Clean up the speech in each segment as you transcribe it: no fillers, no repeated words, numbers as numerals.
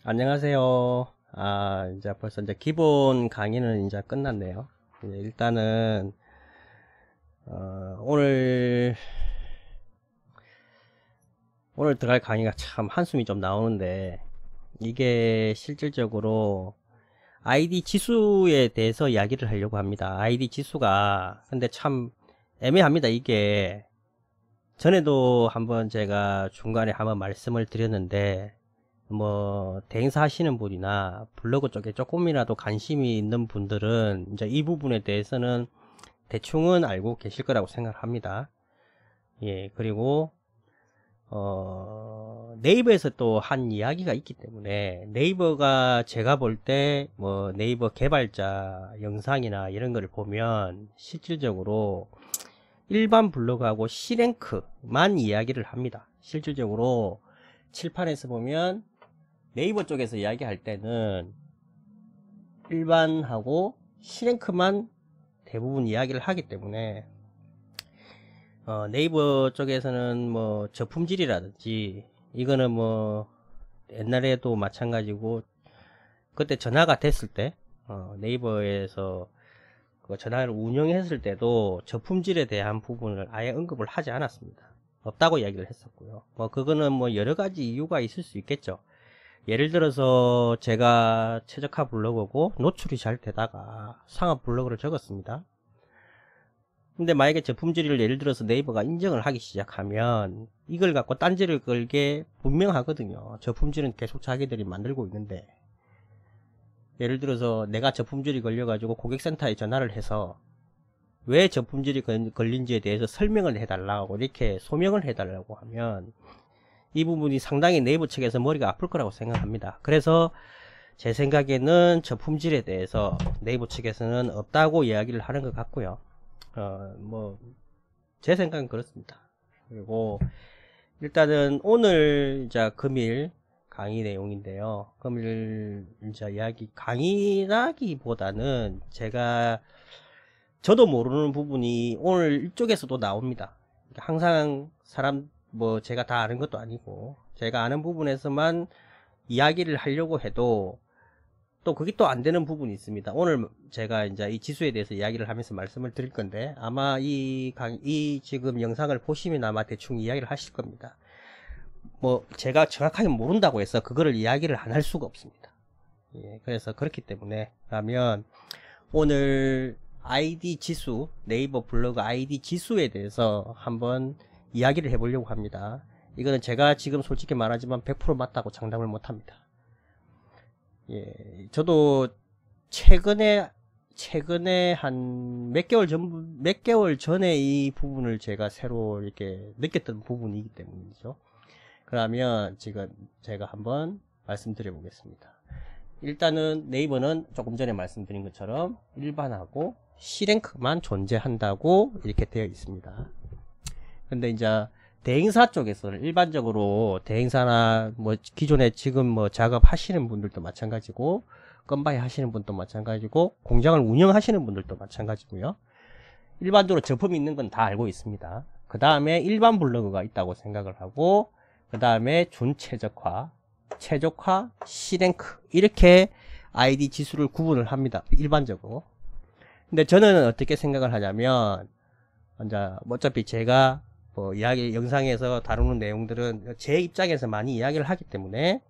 안녕하세요. 이제 벌써 이제 기본 강의는 이제 끝났네요. 이제 일단은, 오늘 들어갈 강의가 참 한숨이 좀 나오는데, 이게 실질적으로 ID 지수에 대해서 이야기를 하려고 합니다. ID 지수가, 근데 참 애매합니다. 이게, 전에도 한번 제가 중간에 한번 말씀을 드렸는데, 대행사 하시는 분이나 블로그 쪽에 조금이라도 관심이 있는 분들은 이제 이 부분에 대해서는 대충은 알고 계실 거라고 생각합니다. 예, 그리고 네이버에서 또 한 이야기가 있기 때문에, 네이버가 제가 볼 때 네이버 개발자 영상이나 이런 거를 보면 실질적으로 일반 블로그하고 C랭크만 이야기를 합니다. 실질적으로 칠판에서 보면 네이버 쪽에서 이야기할 때는 일반하고 C랭크만 대부분 이야기를 하기 때문에, 네이버 쪽에서는 저품질이라든지, 이거는 옛날에도 마찬가지고, 그때 전화가 됐을 때, 네이버에서 그 전화를 운영했을 때도 저품질에 대한 부분을 아예 언급을 하지 않았습니다. 없다고 이야기를 했었고요. 그거는 여러 가지 이유가 있을 수 있겠죠. 예를 들어서 제가 최적화 블로그고 노출이 잘 되다가 상업 블로그를 적었습니다. 근데 만약에 제품질을 예를 들어서 네이버가 인정을 하기 시작하면 이걸 갖고 딴지를 걸게 분명하거든요. 저품질은 계속 자기들이 만들고 있는데, 예를 들어서 내가 저품질이 걸려가지고 고객센터에 전화를 해서 왜 저품질이 걸린지에 대해서 설명을 해달라고, 이렇게 소명을 해달라고 하면 이 부분이 상당히 네이버 측에서 머리가 아플 거라고 생각합니다. 그래서 제 생각에는 저품질에 대해서 네이버 측에서는 없다고 이야기를 하는 것 같고요. 제 생각은 그렇습니다. 그리고 일단은 오늘 이제 금일 강의 내용인데요. 금일 이제 이야기 강의라기보다는 저도 모르는 부분이 오늘 이쪽에서도 나옵니다. 항상 제가 다 아는 것도 아니고, 제가 아는 부분에서만 이야기를 하려고 해도 또 그게 또 안 되는 부분이 있습니다. 오늘 제가 이제 이 지수에 대해서 이야기를 하면서 말씀을 드릴 건데, 아마 이 지금 영상을 보시면 아마 대충 이야기를 하실 겁니다. 제가 정확하게 모른다고 해서 그거를 이야기를 안 할 수가 없습니다. 예, 그래서 그렇기 때문에, 그러면 오늘 ID 지수, 네이버 블로그 ID 지수에 대해서 한번 이야기를 해보려고 합니다. 이거는 제가 지금 솔직히 말하지만 100% 맞다고 장담을 못합니다. 예, 저도 최근에 한 몇 개월 전에 이 부분을 제가 새로 이렇게 느꼈던 부분이기 때문이죠. 그러면 지금 제가 한번 말씀드려 보겠습니다. 일단은 네이버는 조금 전에 말씀드린 것처럼 일반하고 C랭크만 존재한다고 이렇게 되어 있습니다. 근데 이제 대행사 쪽에서는 일반적으로 대행사나 기존에 지금 작업하시는 분들도 마찬가지고, 건바이 하시는 분도 마찬가지고, 공장을 운영하시는 분들도 마찬가지고요. 일반적으로 저품이 있는 건 다 알고 있습니다. 그 다음에 일반 블로그가 있다고 생각을 하고, 그 다음에 준최적화, 최적화, C랭크, 이렇게 ID 지수를 구분을 합니다. 일반적으로. 근데 저는 어떻게 생각을 하냐면, 어차피 제가 영상에서 다루는 내용들은 제 입장에서 많이 이야기를 하기 때문에,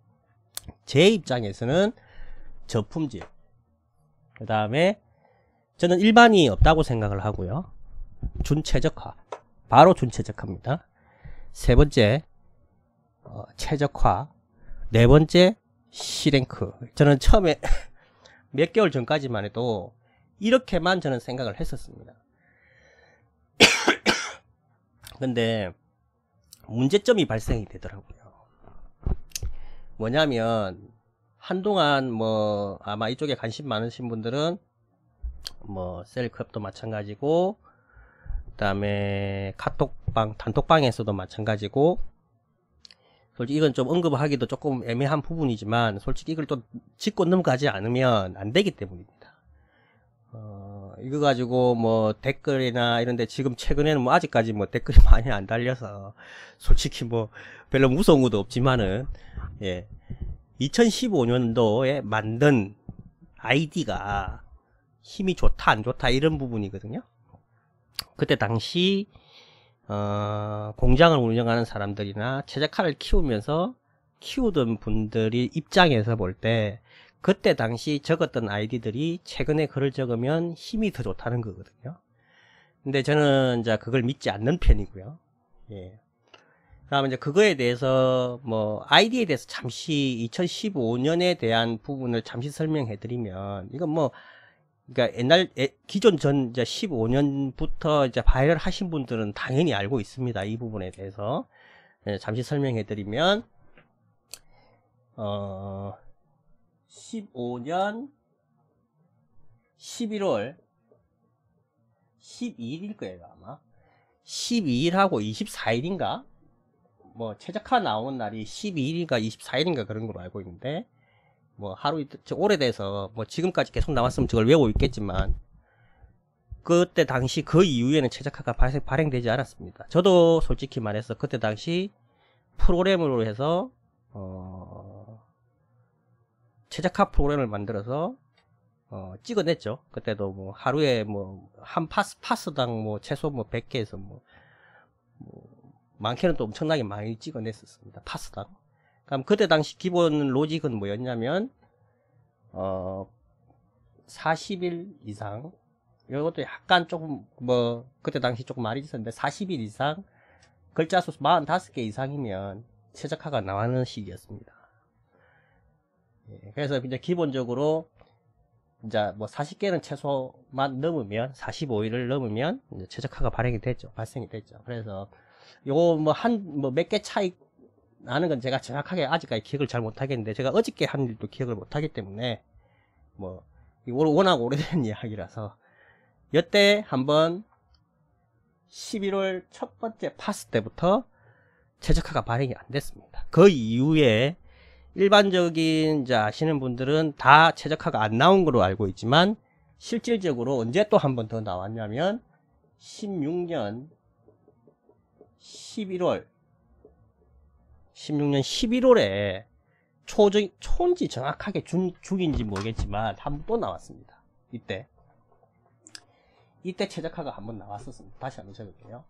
제 입장에서는 저품질, 그 다음에 저는 일반이 없다고 생각을 하고요. 준최적화, 바로 준최적화입니다. 세 번째 최적화, 네 번째 C랭크. 저는 처음에 몇 개월 전까지만 해도 이렇게만 저는 생각을 했었습니다. 근데 문제점이 발생이 되더라고요. 뭐냐면 한동안 아마 이쪽에 관심 많으신 분들은 셀컵도 마찬가지고, 그 다음에 카톡방, 단톡방에서도 마찬가지고, 솔직히 이건 좀 언급하기도 조금 애매한 부분이지만, 솔직히 이걸 또 짚고 넘어가지 않으면 안 되기 때문입니다. 이거 가지고 댓글이나 이런데 지금 최근에는 아직까지 댓글이 많이 안 달려서 솔직히 별로 무서운 것도 없지만은, 예, 2015년도에 만든 아이디가 힘이 좋다 안 좋다 이런 부분이거든요. 그때 당시 공장을 운영하는 사람들이나 최적화를 키우던 분들이 입장에서 볼 때 그때 당시 적었던 아이디들이 최근에 글을 적으면 힘이 더 좋다는 거거든요. 근데 저는 이제 그걸 믿지 않는 편이고요. 예. 그러면 이제 그거에 대해서 뭐 아이디에 대해서 잠시 2015년에 대한 부분을 잠시 설명해 드리면, 이건 뭐 그러니까 기존 전 이제 15년부터 이제 바이럴 하신 분들은 당연히 알고 있습니다. 이 부분에 대해서. 예, 잠시 설명해 드리면 15년 11월 12일일 거예요, 아마. 12일하고 24일인가? 뭐 최적화 나오는 날이 12일인가 24일인가 그런 걸로 알고 있는데, 뭐 하루 오래돼서 뭐 지금까지 계속 나왔으면 저걸 외우고 있겠지만, 그때 당시 그 이후에는 최적화가 발행되지 않았습니다. 저도 솔직히 말해서 그때 당시 프로그램으로 해서 최적화 프로그램을 만들어서 찍어냈죠. 그때도 뭐 하루에 뭐 한 파스당 뭐 최소 뭐 100개에서 뭐 많게는 또 엄청나게 많이 찍어냈었습니다. 파스당. 그럼 그때 당시 기본 로직은 뭐였냐면 40일 이상, 이것도 약간 조금 뭐 그때 당시 조금 많이 있었는데 40일 이상 글자 수 45개 이상이면 최적화가 나오는 시기였습니다. 예, 그래서 이제 기본적으로 이제 뭐 40개는 최소만 넘으면 45일을 넘으면 이제 최적화가 발생이 됐죠. 그래서 요거 뭐 몇 개 차이 나는 건 제가 정확하게 아직까지 기억을 잘 못하겠는데, 제가 어저께 한 일도 기억을 못하기 때문에 뭐 워낙 오래된 이야기라서, 여태 한번 11월 첫 번째 파스 때부터 최적화가 발행이 안 됐습니다. 그 이후에 일반적인 이제 아시는 분들은 다 최적화가 안 나온 걸로 알고 있지만, 실질적으로 언제 또 한 번 더 나왔냐면 16년 11월에 초인지 정확하게 중인지 모르겠지만 한 번 또 나왔습니다. 이때 최적화가 한 번 나왔었습니다. 다시 한번 적을게요.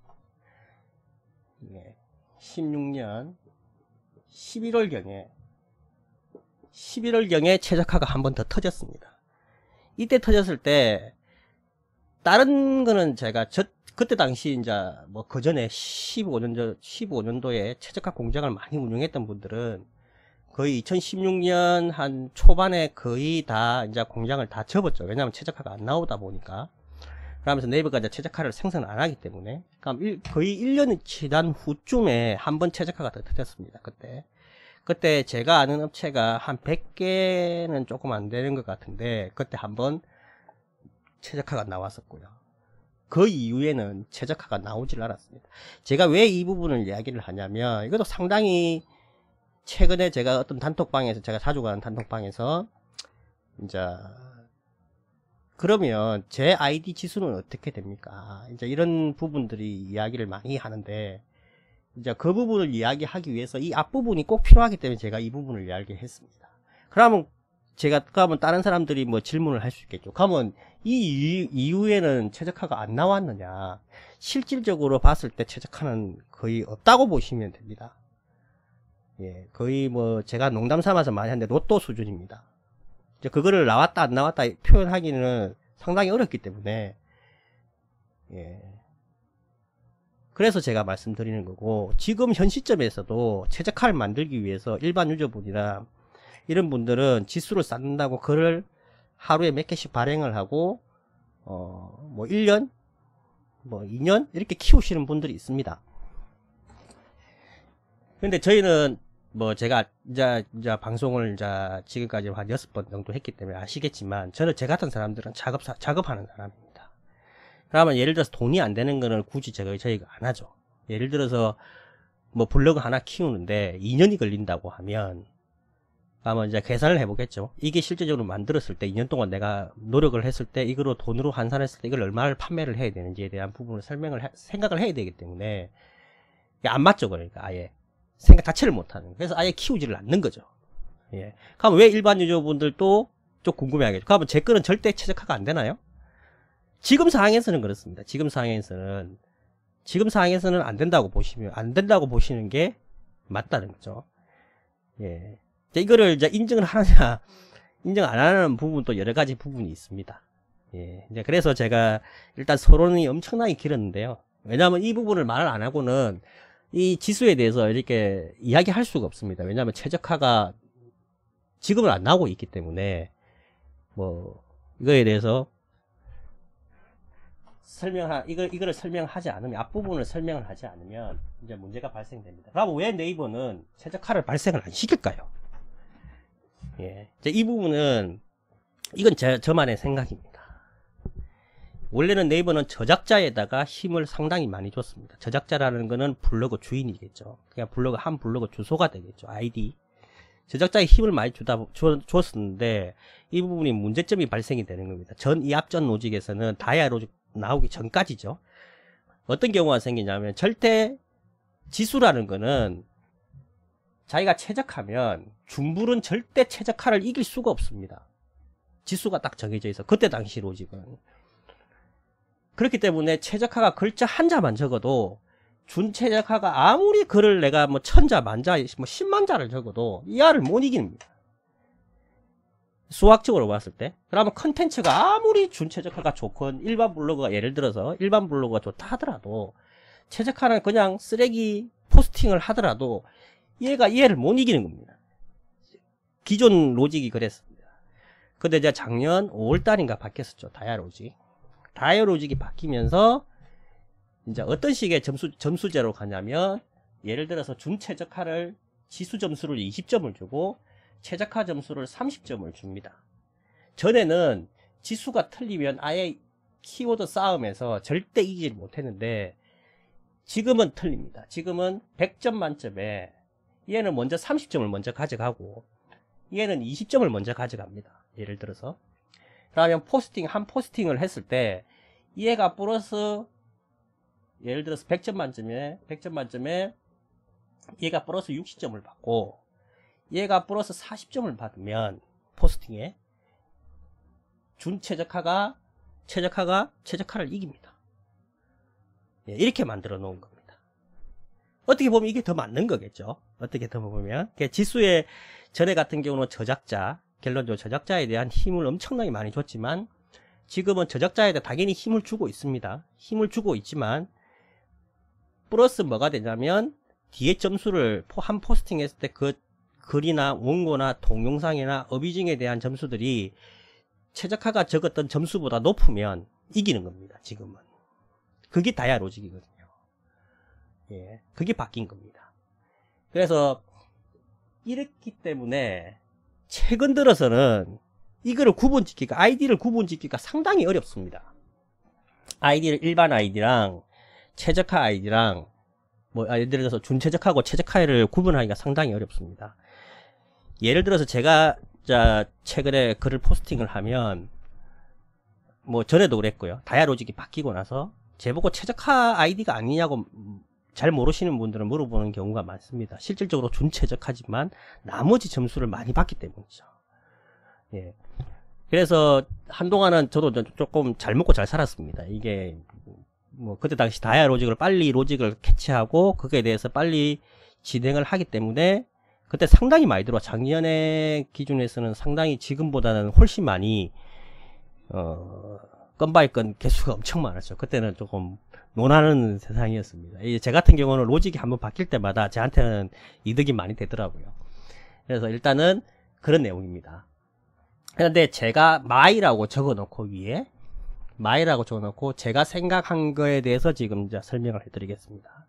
예, 16년 11월경에 최적화가 한 번 더 터졌습니다. 이때 터졌을 때 다른 거는 제가 그때 당시 이제 뭐 그 전에 15년도에 최적화 공장을 많이 운영했던 분들은 거의 2016년 한 초반에 거의 다 이제 공장을 다 접었죠. 왜냐하면 최적화가 안 나오다 보니까. 그러면서 네이버가 이제 최적화를 생산 안 하기 때문에, 그럼 거의 1년이 지난 후쯤에 한 번 최적화가 더 터졌습니다. 그때 제가 아는 업체가 한 100개는 조금 안 되는 것 같은데, 그때 한번 최적화가 나왔었고요. 그 이후에는 최적화가 나오질 않았습니다. 제가 왜 이 부분을 이야기를 하냐면, 이것도 상당히 최근에 제가 어떤 단톡방에서, 제가 자주 가는 단톡방에서 이제 그러면 제 아이디 지수는 어떻게 됩니까? 이제 이런 부분들이 이야기를 많이 하는데, 이제 그 부분을 이야기하기 위해서 이 앞부분이 꼭 필요하기 때문에 제가 이 부분을 이야기했습니다. 그러면 다른 사람들이 뭐 질문을 할 수 있겠죠. 그러면 이 이후에는 최적화가 안 나왔느냐? 실질적으로 봤을 때 최적화는 거의 없다고 보시면 됩니다. 예, 거의 뭐 제가 농담 삼아서 많이 하는데 로또 수준입니다. 이제 그거를 나왔다 안 나왔다 표현하기는 상당히 어렵기 때문에, 예. 그래서 제가 말씀드리는 거고, 지금 현 시점에서도 최적화를 만들기 위해서 일반 유저분이나 이런 분들은 지수를 쌓는다고 글을 하루에 몇 개씩 발행을 하고 뭐 1년 뭐 2년 이렇게 키우시는 분들이 있습니다. 근데 저희는 뭐 제가 이제 방송을 이제 지금까지 한 6번 정도 했기 때문에 아시겠지만, 저 같은 사람들은 작업하는 사람입니다. 그러면 예를 들어서 돈이 안 되는 거는 굳이 저희가 안 하죠. 예를 들어서 뭐 블로그 하나 키우는데 2년이 걸린다고 하면, 아마 이제 계산을 해보겠죠. 이게 실제적으로 만들었을 때 2년 동안 내가 노력을 했을 때, 이거로 돈으로 환산했을 때 이걸 얼마를 판매를 해야 되는지에 대한 부분을 생각을 해야 되기 때문에, 이게 안 맞죠. 그러니까 아예 생각 자체를 못하는, 그래서 아예 키우지를 않는 거죠. 예. 그럼 왜 일반 유저분들도 좀 궁금해하겠죠. 그러면 제 거는 절대 최적화가 안 되나요? 지금 상황에서는 그렇습니다. 지금 상황에서는 안 된다고 보시는 게 맞다는 거죠. 예. 이거를 이제 인정을 하느냐, 인정 안 하는 부분도 여러 가지 부분이 있습니다. 예. 이제 그래서 제가 일단 서론이 엄청나게 길었는데요. 왜냐하면 이 부분을 말을 안 하고는 이 지수에 대해서 이렇게 이야기할 수가 없습니다. 왜냐하면 최적화가 지금은 안 나오고 있기 때문에 뭐 이거에 대해서 이거를 설명하지 않으면, 앞부분을 설명을 하지 않으면 이제 문제가 발생됩니다. 그럼 왜 네이버는 최적화를 발생을 안 시킬까요? 예. 이제 이 부분은 이건 저만의 생각입니다. 원래는 네이버는 저작자에다가 힘을 상당히 많이 줬습니다. 저작자라는 거는 블로그 주인이겠죠. 그냥 한 블로그 주소가 되겠죠. 아이디. 저작자에 힘을 많이 줬었는데 이 부분이 문제점이 발생이 되는 겁니다. 이 앞전 로직에서는 다이아 로직 나오기 전까지죠. 어떤 경우가 생기냐면 절대 지수라는 거는 자기가 최적하면 중불은 절대 최적화를 이길 수가 없습니다. 지수가 딱 정해져 있어. 그때 당시 로직은. 그렇기 때문에 최적화가 글자 한자만 적어도 준최적화가 아무리 글을 내가 뭐 1000자, 만자, 뭐 10만자를 적어도 이 알을 못 이깁니다. 수학적으로 봤을 때. 그러면 컨텐츠가 아무리 준최적화가 좋건 일반 블로그가, 예를 들어서 일반 블로그가 좋다 하더라도 최적화는 그냥 쓰레기 포스팅을 하더라도 얘를 못 이기는 겁니다. 기존 로직이 그랬습니다. 근데 이제 작년 5월달인가 바뀌었었죠. 다이아 로직. 다이아 로직이 바뀌면서 이제 어떤 식의 점수제로 가냐면, 예를 들어서 준최적화를 지수 점수를 20점을 주고 최적화 점수를 30점을 줍니다. 전에는 지수가 틀리면 아예 키워드 싸움에서 절대 이기지 못했는데 지금은 틀립니다. 지금은 100점 만점에 얘는 먼저 30점을 먼저 가져가고 얘는 20점을 먼저 가져갑니다. 예를 들어서. 그러면 한 포스팅을 했을 때 얘가 플러스, 예를 들어서 100점 만점에 얘가 플러스 60점을 받고 얘가 플러스 40점을 받으면 포스팅에 준최적화가 최적화를 이깁니다. 예, 이렇게 만들어 놓은 겁니다. 어떻게 보면 이게 더 맞는 거겠죠. 어떻게 더 보면 지수의 전에 같은 경우는 결론적으로 저작자에 대한 힘을 엄청나게 많이 줬지만 지금은 저작자에 대해 당연히 힘을 주고 있습니다. 힘을 주고 있지만 플러스 뭐가 되냐면 뒤에 점수를 한 포스팅 했을 때 그 글이나 원고나 동영상이나 어비징에 대한 점수들이 최적화가 적었던 점수보다 높으면 이기는 겁니다. 지금은. 그게 다이아 로직이거든요. 예, 그게 바뀐 겁니다. 그래서 이렇기 때문에 최근 들어서는 이거를 아이디를 구분짓기가 상당히 어렵습니다. 일반 아이디랑 최적화 아이디랑 뭐 예를 들어서 준최적화하고 최적화를 구분하기가 상당히 어렵습니다. 예를 들어서 제가 최근에 글을 포스팅을 하면, 뭐 전에도 그랬고요. 다이아 로직이 바뀌고 나서 제보고 최적화 아이디가 아니냐고 잘 모르시는 분들은 물어보는 경우가 많습니다. 실질적으로 준최적화지만 나머지 점수를 많이 받기 때문이죠. 예. 그래서 한동안은 저도 조금 잘 먹고 잘 살았습니다. 이게 뭐 그때 당시 다이아 로직을 빨리 캐치하고 그거에 대해서 빨리 진행을 하기 때문에 그때 상당히 많이 들어와. 작년의 기준에서는 상당히 지금보다는 훨씬 많이 건 바이 건 개수가 엄청 많았죠. 그때는 조금 논하는 세상이었습니다. 제 같은 경우는 로직이 한번 바뀔 때마다 저한테는 이득이 많이 되더라고요. 그래서 일단은 그런 내용입니다. 그런데 제가 마이라고 적어놓고 위에 제가 생각한 거에 대해서 지금 이제 설명을 해드리겠습니다.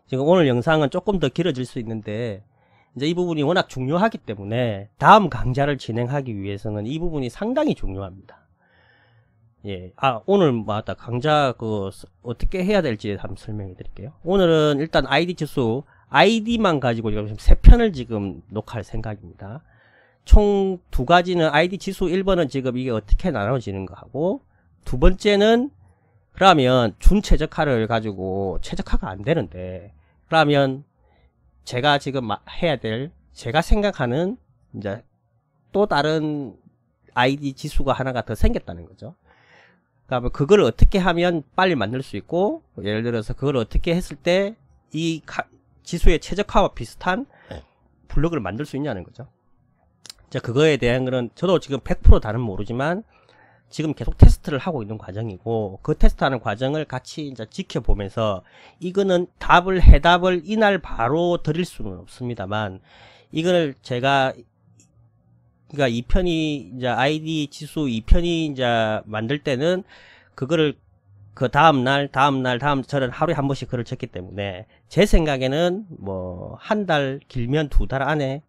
지금 오늘 영상은 조금 더 길어질 수 있는데 이제 이 부분이 워낙 중요하기 때문에 다음 강좌를 진행하기 위해서는 이 부분이 상당히 중요합니다. 예, 오늘 맞다. 강좌 어떻게 해야 될지 한번 설명해 드릴게요. 오늘은 일단 아이디 지수, 아이디만 가지고 지금 3편을 지금 녹화할 생각입니다. 총 2가지는 아이디 지수 1번은 지금 이게 어떻게 나눠지는 거 하고, 두 번째는 그러면 준최적화를 가지고 최적화가 안 되는데, 그러면 제가 지금 해야 될, 제가 생각하는 이제 또 다른 ID 지수가 하나가 더 생겼다는 거죠. 그러니까 그걸 어떻게 하면 빨리 만들 수 있고, 예를 들어서 그걸 어떻게 했을 때 이 지수의 최적화와 비슷한 블록을 만들 수 있냐는 거죠. 자, 그거에 대한 거는 저도 지금 100% 다는 모르지만 지금 계속 테스트를 하고 있는 과정이고, 그 테스트하는 과정을 같이 이제 지켜보면서, 이거는 해답을 이날 바로 드릴 수는 없습니다만, 이걸 제가 그러니까 2편이 이제 ID 지수 2편이 이제 만들 때는 그거를 그 다음날 저는 하루에 한 번씩 글을 적기 때문에 제 생각에는 뭐 한 달 길면 2달 안에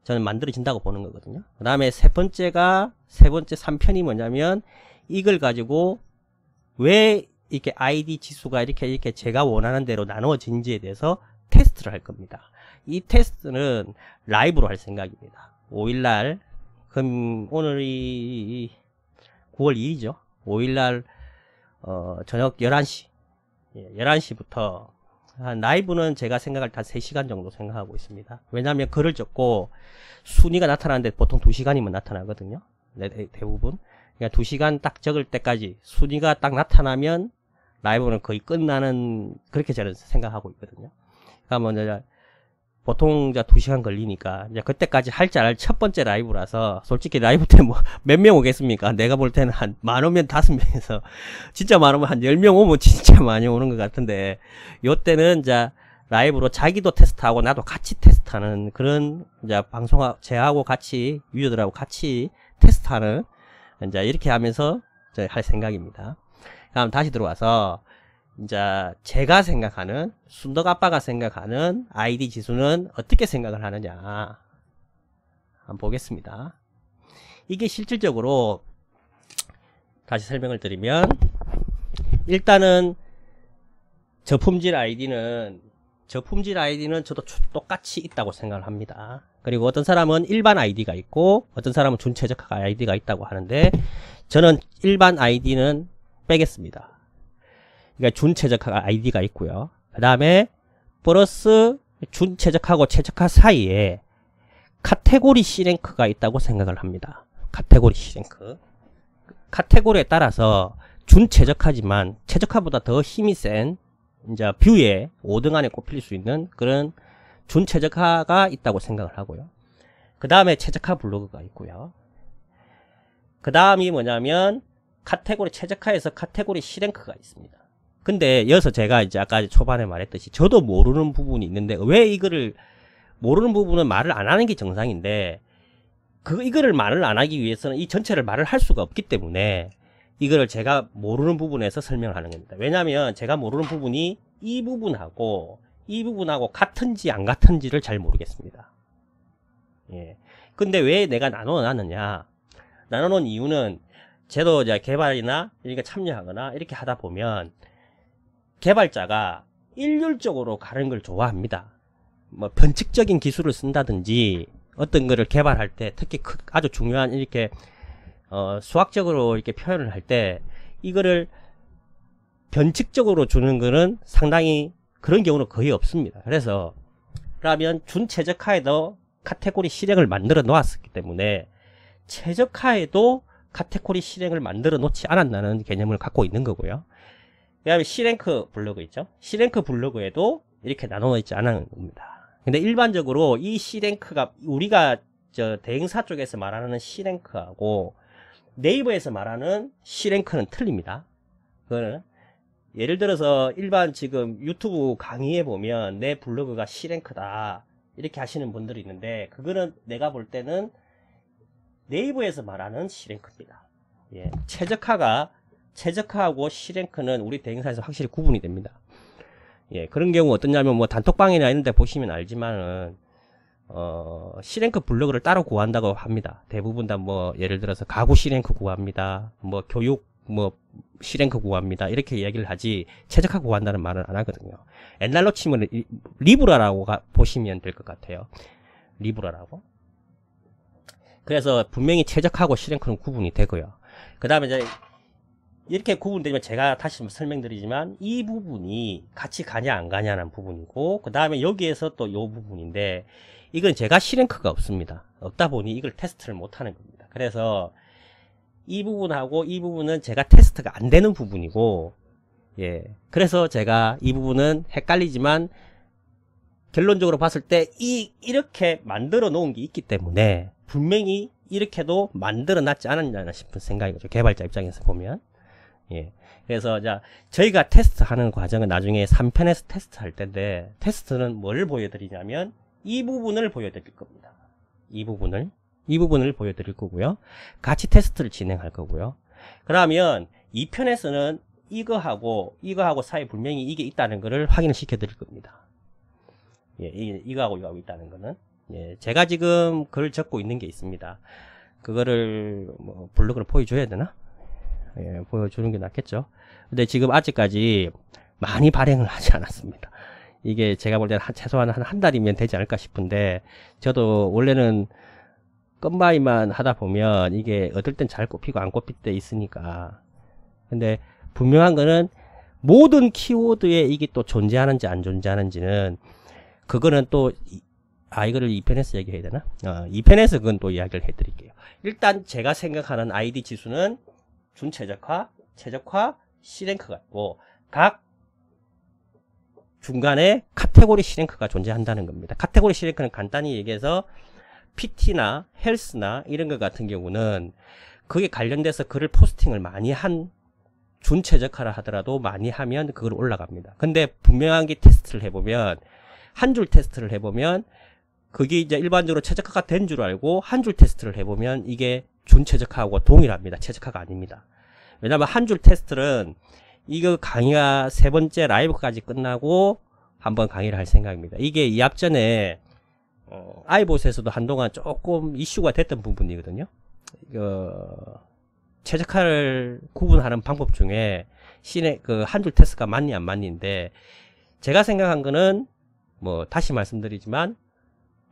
저는 만들어진다고 보는 거거든요. 그 다음에 세 번째 3편이 뭐냐면, 이걸 가지고 왜 이렇게 ID 지수가 이렇게 제가 원하는 대로 나누어진지에 대해서 테스트를 할 겁니다. 이 테스트는 라이브로 할 생각입니다. 5일날, 그럼 오늘이 9월 2일이죠. 5일날 저녁 11시 11시부터 라이브는 제가 생각할 때 한 3시간 정도 생각하고 있습니다. 왜냐하면 글을 적고 순위가 나타나는데 보통 2시간이면 나타나거든요. 대부분. 그러니까 2시간 딱 적을 때까지 순위가 딱 나타나면 라이브는 거의 끝나는, 그렇게 저는 생각하고 있거든요. 그러니까 보통 이제 2시간 걸리니까 이제 그때까지 할 줄 알 첫 번째 라이브라서, 솔직히 라이브 때 뭐 몇 명 오겠습니까? 내가 볼 때는 한 많으면 5명에서 진짜 많으면 한 10명 오면 진짜 많이 오는 것 같은데, 요때는 이제 라이브로 자기도 테스트하고 나도 같이 테스트하는 그런, 이제 제하고 같이 유저들하고 같이 테스트하는, 이제 이렇게 하면서 이제 할 생각입니다. 그럼 다시 들어와서 이제 제가 생각하는, 순덕 아빠가 생각하는 ID 지수는 어떻게 생각을 하느냐 한번 보겠습니다. 이게 실질적으로 다시 설명을 드리면, 일단은 저품질 아이디는 저도 똑같이 있다고 생각을 합니다. 그리고 어떤 사람은 일반 아이디가 있고 어떤 사람은 준최적화 아이디가 있다고 하는데, 저는 일반 아이디는 빼겠습니다. 그러니까 준최적화 아이디가 있고요. 그 다음에 플러스 준최적화하고 최적화 사이에 카테고리 C랭크가 있다고 생각을 합니다. 카테고리 C랭크. 카테고리에 따라서 준최적화지만 최적화보다 더 힘이 센, 이제 뷰에 5등 안에 꼽힐 수 있는 그런 준최적화가 있다고 생각을 하고요. 그 다음에 최적화 블로그가 있고요. 그 다음이 뭐냐면 카테고리 최적화에서 카테고리 C랭크가 있습니다. 근데 여기서 제가 이제 아까 초반에 말했듯이 저도 모르는 부분이 있는데, 왜 이거를 모르는 부분은 말을 안 하는 게 정상인데, 이거를 말을 안 하기 위해서는 이 전체를 말을 할 수가 없기 때문에 이거를 제가 모르는 부분에서 설명을 하는 겁니다. 왜냐하면 제가 모르는 부분이 이 부분하고 같은지 안 같은지를 잘 모르겠습니다. 예. 근데 왜 내가 나눠놨느냐? 나눠놓은 이유는, 저도 이제 개발이나 이렇게 참여하거나 이렇게 하다 보면 개발자가 일률적으로 가는 걸 좋아합니다. 뭐 변칙적인 기술을 쓴다든지 어떤 거를 개발할 때, 특히 아주 중요한 이렇게 수학적으로 이렇게 표현을 할 때 이거를 변칙적으로 주는 거는 상당히, 그런 경우는 거의 없습니다. 그러면 준최적화에도 카테고리 실행을 만들어 놓았기 때문에 최적화에도 카테고리 실행을 만들어 놓지 않았다는 개념을 갖고 있는 거고요. 그 다음에 C랭크 블로그 있죠. C랭크 블로그에도 이렇게 나눠 있지 않은 겁니다. 근데 일반적으로 이 C랭크가, 우리가 대행사 쪽에서 말하는 C랭크하고 네이버에서 말하는 C랭크는 틀립니다. 그거는 예를 들어서 일반 지금 유튜브 강의에 보면 내 블로그가 C랭크다 이렇게 하시는 분들이 있는데, 그거는 내가 볼 때는 네이버에서 말하는 C랭크입니다. 예, 최적화하고 C랭크는 우리 대행사에서 확실히 구분이 됩니다. 예, 그런 경우 어떠냐면, 뭐 단톡방이나 이런 데 보시면 알지만은 C랭크 블로그를 따로 구한다고 합니다. 대부분 다 뭐 예를 들어서 가구 C랭크 구합니다. 뭐 교육 뭐 C랭크 구합니다. 이렇게 이야기를 하지 최적화 구한다는 말은 안 하거든요. 옛날로 치면 리브라라고 보시면 될 것 같아요. 리브라라고. 그래서 분명히 최적화하고 C랭크는 구분이 되고요. 그 다음에 이제 이렇게 구분되면 제가 다시 한번 설명드리지만 이 부분이 같이 가냐 안 가냐는 부분이고, 그 다음에 여기에서 또 이 부분인데, 이건 제가 시랭크가 없습니다. 없다 보니 이걸 테스트를 못하는 겁니다. 그래서 이 부분하고 이 부분은 제가 테스트가 안 되는 부분이고, 예, 그래서 제가 이 부분은 헷갈리지만 결론적으로 봤을 때 이렇게 만들어 놓은 게 있기 때문에 분명히 이렇게도 만들어 놨지 않았나 싶은 생각이죠. 개발자 입장에서 보면. 예. 그래서 자, 저희가 테스트 하는 과정은 나중에 3편에서 테스트 할 텐데, 테스트는 뭘 보여드리냐면 이 부분을 보여드릴 겁니다. 이 부분을 보여드릴 거고요. 같이 테스트를 진행할 거고요. 그러면 2편에서는 이거하고 사이 분명히 이게 있다는 것을 확인을 시켜 드릴 겁니다. 예, 이거하고 있다는 거는. 예, 제가 지금 글 적고 있는 게 있습니다. 그거를 뭐 블로그로 보여줘야 되나? 예, 보여주는 게 낫겠죠. 근데 지금 아직까지 많이 발행을 하지 않았습니다. 이게 제가 볼 때는 최소한 한 달이면 되지 않을까 싶은데, 저도 원래는 껌바이만 하다 보면 이게 어떨 땐 잘 꼽히고 안 꼽힐 때 있으니까. 근데 분명한 거는 모든 키워드에 이게 또 존재하는지 안 존재하는지는, 그거는 또 이거를 2편에서 얘기해야 되나? 2편에서 그건 또 이야기를 해드릴게요. 일단 제가 생각하는 ID 지수는 준최적화, 최적화, C랭크가 있고, 각 중간에 카테고리 C랭크가 존재한다는 겁니다. 카테고리 C랭크는 간단히 얘기해서 PT나 헬스나 이런 것 같은 경우는 그게 관련돼서 글을 포스팅을 많이 한 준최적화라 하더라도 많이 하면 그걸 올라갑니다. 근데 분명한 게 테스트를 해보면, 한 줄 테스트를 해보면 그게 이제 일반적으로 최적화가 된 줄 알고 한 줄 테스트를 해보면 이게 준최적화하고 동일합니다. 최적화가 아닙니다. 왜냐면 한 줄 테스트는 이거 강의가 3번째 라이브까지 끝나고 한번 강의를 할 생각입니다. 이게 이 앞전에 아이봇에서도 한동안 조금 이슈가 됐던 부분이거든요. 최적화를 구분하는 방법 중에 한 줄 테스트가 맞니 안 맞니인데, 제가 생각한 거는 뭐 다시 말씀드리지만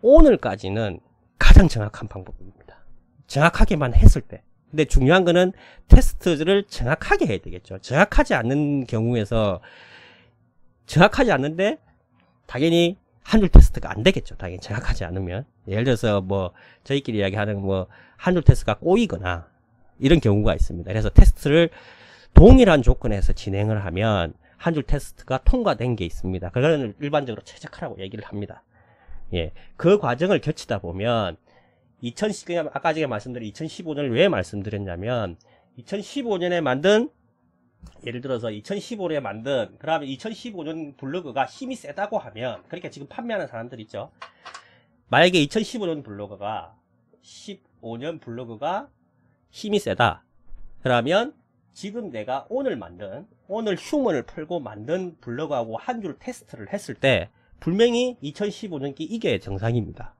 오늘까지는 가장 정확한 방법입니다. 정확하게만 했을 때. 근데 중요한 거는 테스트를 정확하게 해야 되겠죠. 정확하지 않는 경우에서, 정확하지 않는데 당연히 한 줄 테스트가 안 되겠죠. 당연히 정확하지 않으면. 예를 들어서 뭐 저희끼리 이야기하는 뭐 한 줄 테스트가 꼬이거나 이런 경우가 있습니다. 그래서 테스트를 동일한 조건에서 진행을 하면 한 줄 테스트가 통과된 게 있습니다. 그거는 일반적으로 최적화라고 얘기를 합니다. 예, 그 과정을 거치다 보면 아까 제가 말씀드린 2015년을 왜 말씀드렸냐면, 2015년에 만든, 예를 들어서 2015년에 만든, 그러면 2015년 블로그가 힘이 세다고 하면, 그러니까 지금 판매하는 사람들 있죠. 만약에 2015년 블로그가 15년 블로그가 힘이 세다. 그러면 지금 내가 오늘 휴먼을 풀고 만든 블로그하고 한 줄 테스트를 했을 때 분명히 2015년기 이게 정상입니다.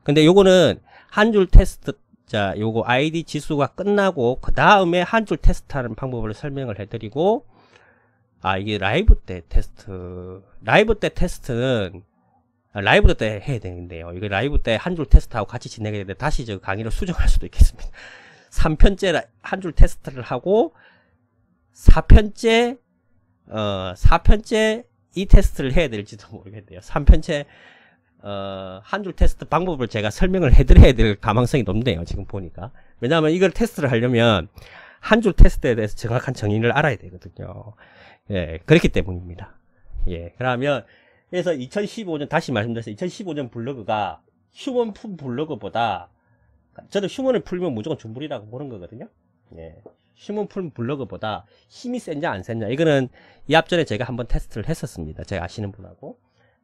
근데 요거는 한 줄 테스트, 자, 요거 ID 지수가 끝나고 그 다음에 한 줄 테스트하는 방법을 설명을 해드리고, 이게 라이브 때 테스트는 라이브 때 해야 되는데요. 이거 라이브 때 한 줄 테스트하고 같이 진행해야 되는데 다시 저 강의를 수정할 수도 있겠습니다. 3편째 한 줄 테스트를 하고 4편째 이 테스트를 해야 될지도 모르겠네요. 3편째 한 줄 테스트 방법을 제가 설명을 해드려야 될 가망성이 높네요. 지금 보니까. 왜냐하면 이걸 테스트를 하려면 한 줄 테스트에 대해서 정확한 정의를 알아야 되거든요. 예, 그렇기 때문입니다. 예, 그러면 그래서 2015년 다시 말씀드려서 2015년 블로그가 휴먼 품 블로그보다, 저도 휴먼을 풀면 무조건 준불이라고 보는 거거든요. 예, 휴먼 풀 블로그보다 힘이 센냐 안 센냐, 이거는 이 앞전에 제가 한번 테스트를 했었습니다. 제가 아시는 분하고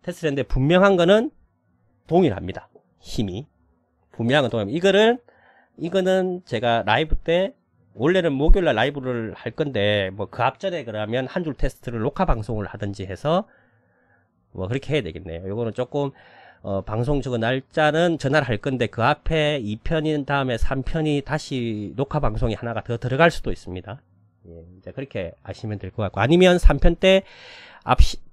테스트를 했는데 분명한 거는 동일합니다. 힘이 분명한 건 동일합니다. 이거는 제가 라이브 때, 원래는 목요일날 라이브를 할 건데 뭐 그 앞전에 그러면 한 줄 테스트를 녹화 방송을 하든지 해서 뭐 그렇게 해야 되겠네요. 요거는 조금 방송 저거 날짜는 전화를 할 건데 그 앞에 2편인 다음에 3편이 다시 녹화 방송이 하나가 더 들어갈 수도 있습니다. 예, 이제 그렇게 아시면 될 것 같고, 아니면 3편 때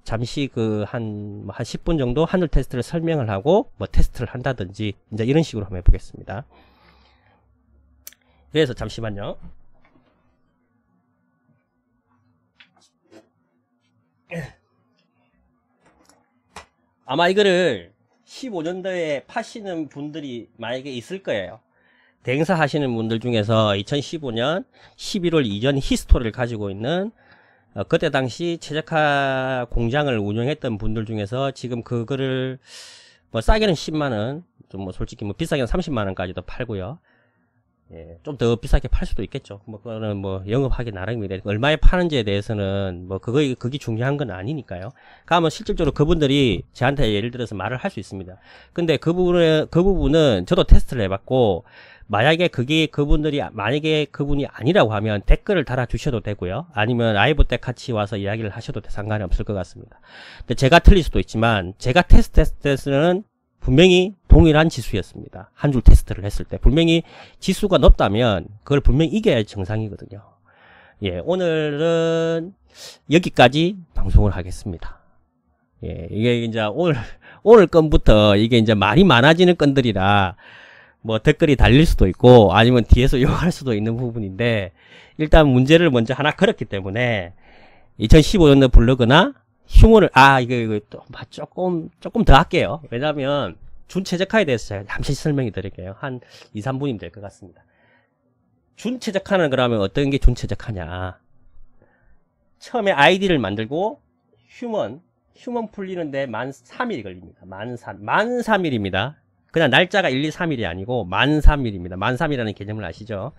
잠시 한 10분 정도 한 줄 테스트를 설명을 하고 뭐 테스트를 한다든지 이제 이런 식으로 한번 해보겠습니다. 그래서 잠시만요. 아마 이거를 15년도에 파시는 분들이 만약에 있을 거예요. 대행사 하시는 분들 중에서 2015년 11월 이전 히스토리를 가지고 있는 그때 당시 최적화 공장을 운영했던 분들 중에서 지금 그거를 뭐 싸게는 10만원, 좀 뭐 솔직히 뭐 비싸게는 30만원까지도 팔고요. 예, 좀 더 비싸게 팔 수도 있겠죠. 뭐 그거는 뭐 영업하기 나름입니다. 얼마에 파는지에 대해서는 뭐 그게 중요한 건 아니니까요. 그러면 실질적으로 그분들이 저한테 예를 들어서 말을 할 수 있습니다. 근데 그 부분은 저도 테스트를 해봤고, 만약에 만약에 그분이 아니라고 하면 댓글을 달아주셔도 되고요. 아니면 라이브 때 같이 와서 이야기를 하셔도 상관이 없을 것 같습니다. 근데 제가 틀릴 수도 있지만, 제가 테스트는 분명히 동일한 지수였습니다. 한 줄 테스트를 했을 때. 분명히 지수가 높다면, 그걸 분명히 이겨야 정상이거든요. 예, 오늘은 여기까지 방송을 하겠습니다. 예, 이게 이제 오늘 건부터 이게 이제 말이 많아지는 건들이라, 뭐 댓글이 달릴 수도 있고 아니면 뒤에서 욕할 수도 있는 부분인데, 일단 문제를 먼저 하나 걸었기 때문에 2015년도 블로그나 휴먼을 이거 조금 더 할게요. 왜냐면 준최적화에 대해서 제가 잠시 설명해 드릴게요. 한 2, 3분이면 될 것 같습니다. 준최적화는 그러면 어떤 게 준최적화냐, 처음에 아이디를 만들고 휴먼 풀리는데 만 3일이 걸립니다. 만 3일입니다. 그냥 날짜가 1, 2, 3일이 아니고 만 3일입니다. 만 3일이라는 개념을 아시죠?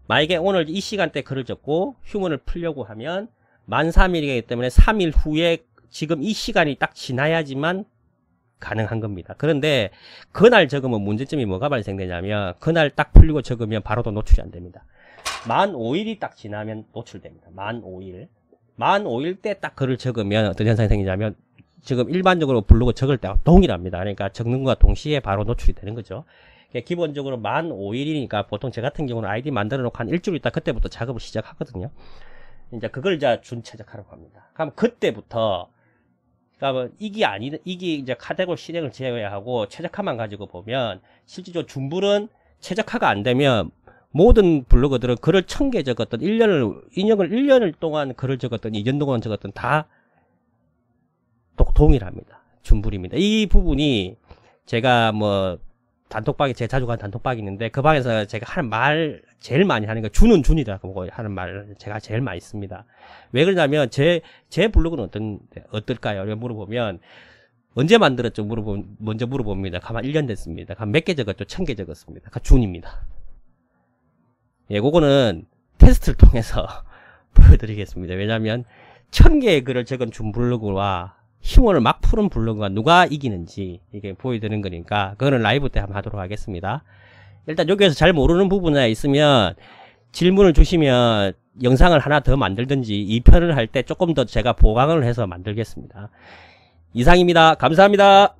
만약에 오늘 이 시간대 글을 적고 휴먼을 풀려고 하면 만 3일이기 때문에 3일 후에 지금 이 시간이 딱 지나야지만 가능한 겁니다. 그런데 그날 적으면 문제점이 뭐가 발생되냐면, 그날 딱 풀리고 적으면 바로도 노출이 안 됩니다. 만 5일이 딱 지나면 노출됩니다. 만 5일 때 딱 글을 적으면 어떤 현상이 생기냐면, 지금 일반적으로 블로그 적을 때와 동일합니다. 그러니까 적는 것과 동시에 바로 노출이 되는 거죠. 기본적으로 만 5일이니까 보통 저 같은 경우는 아이디 만들어 놓고 한 일주일 있다 그때부터 작업을 시작하거든요. 이제 그걸 이제 준최적화라고 합니다. 그럼 그때부터, 그러면 이게 이제 카테고리 실행을 제외하고 최적화만 가지고 보면, 실질적으로 준불은 최적화가 안 되면 모든 블로거들은 글을 1000개 적었던 1년을 동안 글을 적었던 2년 동안 적었던 다 동일합니다. 준불입니다. 이 부분이 제가 뭐 단톡방에 제가 자주 가는 단톡방이 있는데, 그 방에서 제가 하는 말 제일 많이 하는 거 준이라고 하는 말을 제가 제일 많이 씁니다. 왜 그러냐면 제 블로그는 어떨까요? 물어보면 언제 만들었죠? 먼저 물어봅니다. 가만 1년 됐습니다. 가만 몇 개 적었죠? 1000개 적었습니다. 준입니다. 예, 그거는 테스트를 통해서 보여드리겠습니다. 왜냐면 1000개의 글을 적은 준 블로그와 휴먼을 막 푸는 블로그가 누가 이기는지 이게 보여드리는 거니까, 그거는 라이브 때 한번 하도록 하겠습니다. 일단 여기에서 잘 모르는 부분이 있으면 질문을 주시면 영상을 하나 더 만들든지 2편을 할 때 조금 더 제가 보강을 해서 만들겠습니다. 이상입니다. 감사합니다.